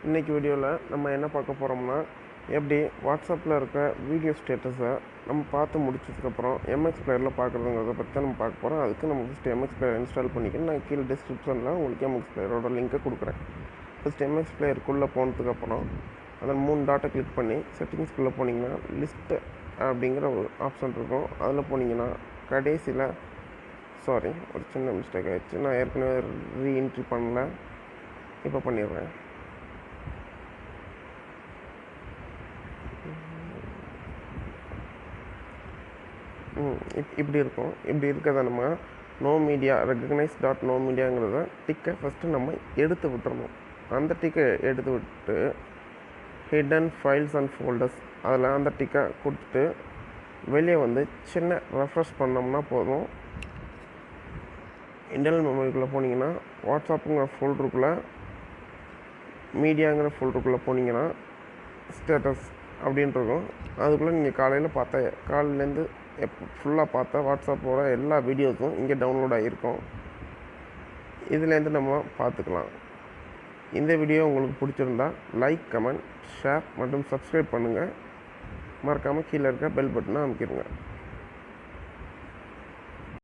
இன்றைக்கி வீடியோவில் நம்ம என்ன பார்க்க போகிறோம்னா எப்படி வாட்ஸ்அப்பில் இருக்க வீடியோ ஸ்டேட்டஸை நம்ம பார்த்து முடிச்சதுக்கப்புறம் எம்எக்ஸ் பிளேயரில் பார்க்குறதுங்கிறத பற்றி தான் நம்ம பார்க்க போகிறோம். அதுக்கு நம்ம ஃபஸ்ட்டு எம்எக்ஸ் பிளேயர் இன்ஸ்டால் பண்ணிக்கணும். நான் கீழே டிஸ்கிரிப்ஷனில் உங்களுக்கு எம்எக்ஸ் பிளேயரோட லிங்க்கை கொடுக்குறேன். ஃபஸ்ட்டு எம்எக்ஸ் பிளேயருக்குள்ளே போனதுக்கப்புறம் அந்த 3 டாட்டை கிளிக் பண்ணி செட்டிங்ஸ்குள்ளே போனீங்கன்னா லிஸ்ட்டு அப்படிங்கிற ஒரு ஆப்ஷன் இருக்கும். அதில் போனீங்கன்னா கடைசியில் ஒரு சின்ன மிஸ்டேக் ஆகிடுச்சு. நான் ஏற்கனவே ரீஎன்ட்ரி பண்ணல, இப்போ பண்ணிடுறேன். இப்படி இருக்கும். இப்படி இருக்கிறத நம்ம நோ மீடியா ரெகக்னைஸ்.நோ மீடியாங்கிறத டிக்கை ஃபஸ்ட்டு நம்ம எடுத்து விட்டுறணும். அந்த டிக்கை எடுத்து விட்டு ஹிடன் ஃபைல்ஸ் அண்ட் ஃபோல்டர்ஸ் அதில் அந்த டிக்கை கொடுத்துட்டு வெளியே வந்து சின்ன ரெஃப்ரெஷ் பண்ணோம்னா போதும். இன்டர்னல் மெமரிக்குள்ளே போனீங்கன்னா வாட்ஸ்அப்புங்கிற ஃபோல்டருக்குள்ளே மீடியாங்கிற ஃபோல்டருக்குள்ளே போனீங்கன்னா ஸ்டேட்டஸ் அப்படின்னு இருக்கும். அதுக்குள்ளே நீங்கள் காலையிலேருந்து ஃபுல்லாக பார்த்த வாட்ஸ்அப்போட எல்லா வீடியோஸும் இங்கே டவுன்லோட் ஆகியிருக்கும். இதுலேருந்து நம்ம பார்த்துக்கலாம். இந்த வீடியோ உங்களுக்கு பிடிச்சிருந்தா லைக், கமெண்ட், ஷேர் மற்றும் சப்ஸ்கிரைப் பண்ணுங்கள். மறக்காமல் கீழே இருக்க பெல் பட்டனை அமுக்கிடுங்க.